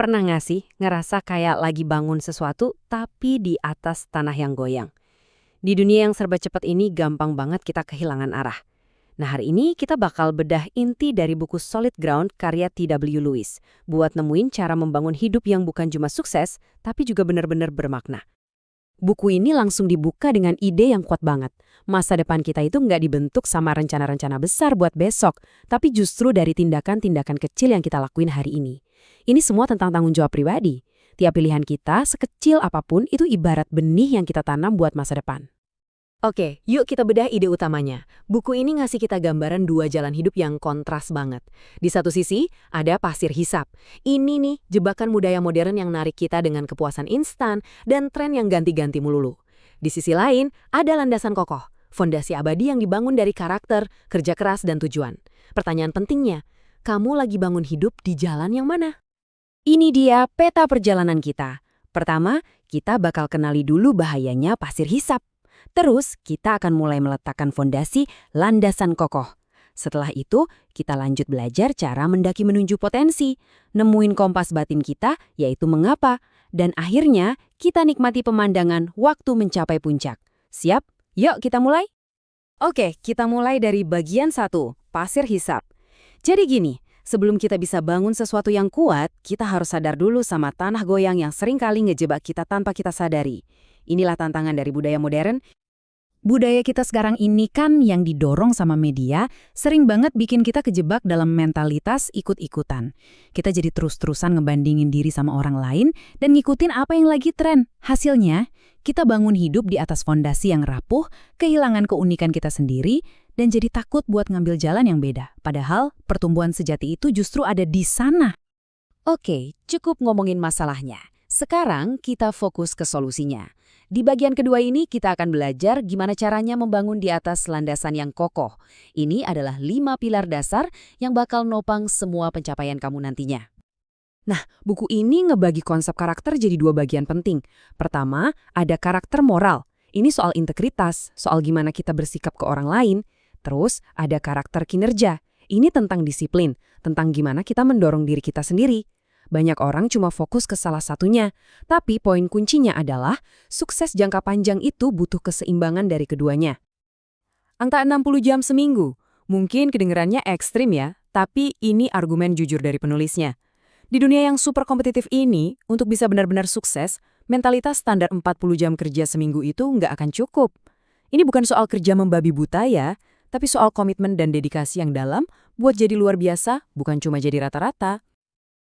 Pernah nggak sih ngerasa kayak lagi bangun sesuatu tapi di atas tanah yang goyang? Di dunia yang serba cepat ini gampang banget kita kehilangan arah. Nah hari ini kita bakal bedah inti dari buku Solid Ground karya T.W. Lewis buat nemuin cara membangun hidup yang bukan cuma sukses tapi juga benar-benar bermakna. Buku ini langsung dibuka dengan ide yang kuat banget. Masa depan kita itu nggak dibentuk sama rencana-rencana besar buat besok, tapi justru dari tindakan-tindakan kecil yang kita lakuin hari ini. Ini semua tentang tanggung jawab pribadi. Tiap pilihan kita, sekecil apapun, itu ibarat benih yang kita tanam buat masa depan. Oke, yuk kita bedah ide utamanya. Buku ini ngasih kita gambaran dua jalan hidup yang kontras banget. Di satu sisi, ada pasir hisap. Ini nih, jebakan budaya modern yang narik kita dengan kepuasan instan dan tren yang ganti-ganti melulu. Di sisi lain, ada landasan kokoh, fondasi abadi yang dibangun dari karakter, kerja keras, dan tujuan. Pertanyaan pentingnya, kamu lagi bangun hidup di jalan yang mana? Ini dia peta perjalanan kita. Pertama, kita bakal kenali dulu bahayanya pasir hisap. Terus, kita akan mulai meletakkan fondasi landasan kokoh. Setelah itu, kita lanjut belajar cara mendaki menuju potensi, nemuin kompas batin kita, yaitu mengapa, dan akhirnya kita nikmati pemandangan waktu mencapai puncak. Siap? Yuk kita mulai? Oke, kita mulai dari bagian 1, pasir hisap. Jadi gini, sebelum kita bisa bangun sesuatu yang kuat, kita harus sadar dulu sama tanah goyang yang seringkali ngejebak kita tanpa kita sadari. Inilah tantangan dari budaya modern. Budaya kita sekarang ini kan yang didorong sama media, sering banget bikin kita kejebak dalam mentalitas ikut-ikutan. Kita jadi terus-terusan ngebandingin diri sama orang lain dan ngikutin apa yang lagi tren. Hasilnya, kita bangun hidup di atas fondasi yang rapuh, kehilangan keunikan kita sendiri, dan jadi takut buat ngambil jalan yang beda. Padahal, pertumbuhan sejati itu justru ada di sana. Oke, cukup ngomongin masalahnya. Sekarang kita fokus ke solusinya. Di bagian kedua ini kita akan belajar gimana caranya membangun di atas landasan yang kokoh. Ini adalah 5 pilar dasar yang bakal nopang semua pencapaian kamu nantinya. Nah, buku ini ngebagi konsep karakter jadi 2 bagian penting. Pertama, ada karakter moral. Ini soal integritas, soal gimana kita bersikap ke orang lain. Terus, ada karakter kinerja. Ini tentang disiplin, tentang gimana kita mendorong diri kita sendiri. Banyak orang cuma fokus ke salah satunya, tapi poin kuncinya adalah sukses jangka panjang itu butuh keseimbangan dari keduanya. Angka 60 jam seminggu, mungkin kedengerannya ekstrim ya, tapi ini argumen jujur dari penulisnya. Di dunia yang super kompetitif ini, untuk bisa benar-benar sukses, mentalitas standar 40 jam kerja seminggu itu nggak akan cukup. Ini bukan soal kerja membabi buta ya, tapi soal komitmen dan dedikasi yang dalam buat jadi luar biasa, bukan cuma jadi rata-rata.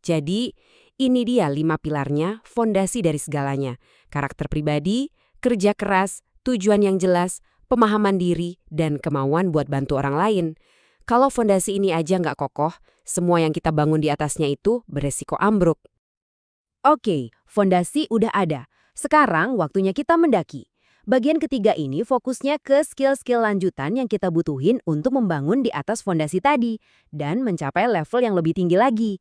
Jadi, ini dia 5 pilarnya, fondasi dari segalanya. Karakter pribadi, kerja keras, tujuan yang jelas, pemahaman diri, dan kemauan buat bantu orang lain. Kalau fondasi ini aja nggak kokoh, semua yang kita bangun di atasnya itu beresiko ambruk. Oke, fondasi udah ada. Sekarang waktunya kita mendaki. Bagian ketiga ini fokusnya ke skill-skill lanjutan yang kita butuhin untuk membangun di atas fondasi tadi dan mencapai level yang lebih tinggi lagi.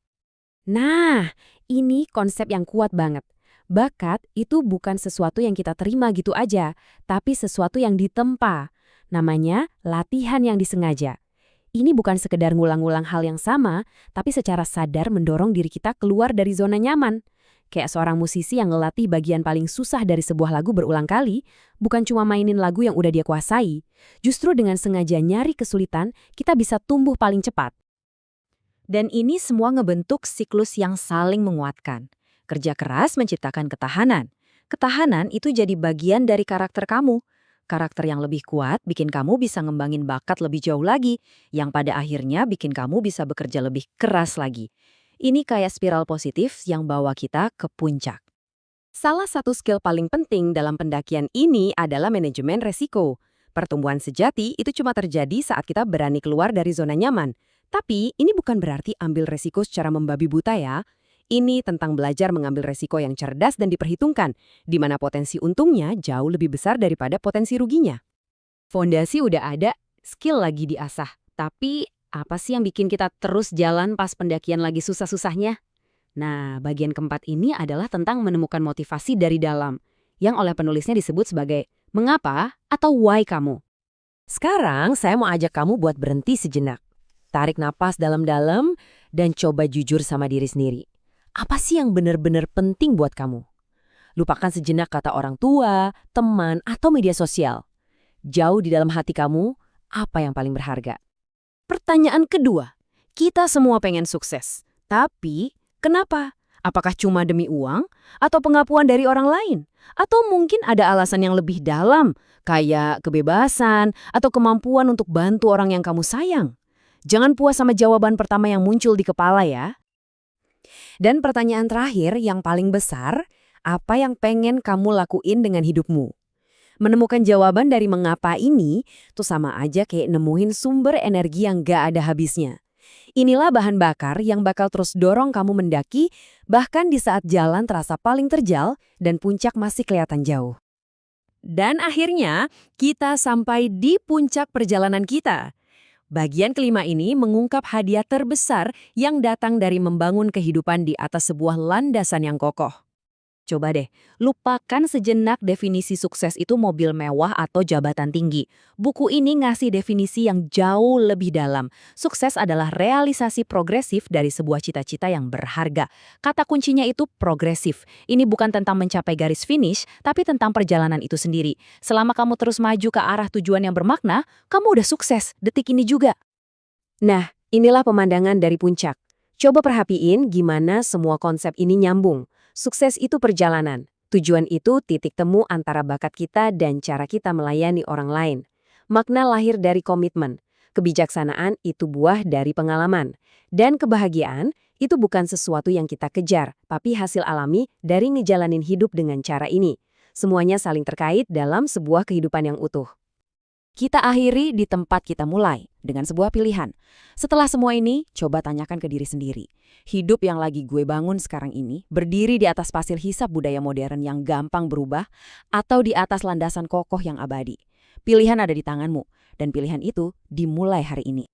Nah, ini konsep yang kuat banget. Bakat itu bukan sesuatu yang kita terima gitu aja, tapi sesuatu yang ditempa. Namanya latihan yang disengaja. Ini bukan sekedar ngulang-ngulang hal yang sama, tapi secara sadar mendorong diri kita keluar dari zona nyaman. Kayak seorang musisi yang ngelatih bagian paling susah dari sebuah lagu berulang kali, bukan cuma mainin lagu yang udah dia kuasai. Justru dengan sengaja nyari kesulitan, kita bisa tumbuh paling cepat. Dan ini semua ngebentuk siklus yang saling menguatkan. Kerja keras menciptakan ketahanan. Ketahanan itu jadi bagian dari karakter kamu. Karakter yang lebih kuat bikin kamu bisa ngembangin bakat lebih jauh lagi, yang pada akhirnya bikin kamu bisa bekerja lebih keras lagi. Ini kayak spiral positif yang bawa kita ke puncak. Salah satu skill paling penting dalam pendakian ini adalah manajemen resiko. Pertumbuhan sejati itu cuma terjadi saat kita berani keluar dari zona nyaman. Tapi ini bukan berarti ambil resiko secara membabi buta ya. Ini tentang belajar mengambil resiko yang cerdas dan diperhitungkan, di mana potensi untungnya jauh lebih besar daripada potensi ruginya. Fondasi udah ada, skill lagi diasah. Tapi apa sih yang bikin kita terus jalan pas pendakian lagi susah-susahnya? Nah, bagian keempat ini adalah tentang menemukan motivasi dari dalam, yang oleh penulisnya disebut sebagai mengapa atau why kamu. Sekarang saya mau ajak kamu buat berhenti sejenak. Tarik napas dalam-dalam dan coba jujur sama diri sendiri. Apa sih yang benar-benar penting buat kamu? Lupakan sejenak kata orang tua, teman, atau media sosial. Jauh di dalam hati kamu, apa yang paling berharga? Pertanyaan kedua, kita semua pengen sukses. Tapi, kenapa? Apakah cuma demi uang? Atau pengakuan dari orang lain? Atau mungkin ada alasan yang lebih dalam, kayak kebebasan atau kemampuan untuk bantu orang yang kamu sayang? Jangan puas sama jawaban pertama yang muncul di kepala ya. Dan pertanyaan terakhir yang paling besar, apa yang pengen kamu lakuin dengan hidupmu? Menemukan jawaban dari mengapa ini tuh sama aja kayak nemuin sumber energi yang gak ada habisnya. Inilah bahan bakar yang bakal terus dorong kamu mendaki, bahkan di saat jalan terasa paling terjal dan puncak masih kelihatan jauh. Dan akhirnya, kita sampai di puncak perjalanan kita. Bagian kelima ini mengungkap hadiah terbesar yang datang dari membangun kehidupan di atas sebuah landasan yang kokoh. Coba deh, lupakan sejenak definisi sukses itu mobil mewah atau jabatan tinggi. Buku ini ngasih definisi yang jauh lebih dalam. Sukses adalah realisasi progresif dari sebuah cita-cita yang berharga. Kata kuncinya itu progresif. Ini bukan tentang mencapai garis finish, tapi tentang perjalanan itu sendiri. Selama kamu terus maju ke arah tujuan yang bermakna, kamu udah sukses detik ini juga. Nah, inilah pemandangan dari puncak. Coba perhatiin gimana semua konsep ini nyambung. Sukses itu perjalanan. Tujuan itu titik temu antara bakat kita dan cara kita melayani orang lain. Makna lahir dari komitmen. Kebijaksanaan itu buah dari pengalaman. Dan kebahagiaan itu bukan sesuatu yang kita kejar, tapi hasil alami dari ngejalanin hidup dengan cara ini. Semuanya saling terkait dalam sebuah kehidupan yang utuh. Kita akhiri di tempat kita mulai, dengan sebuah pilihan. Setelah semua ini, coba tanyakan ke diri sendiri. Hidup yang lagi gue bangun sekarang ini, berdiri di atas pasir hisap budaya modern yang gampang berubah, atau di atas landasan kokoh yang abadi. Pilihan ada di tanganmu, dan pilihan itu dimulai hari ini.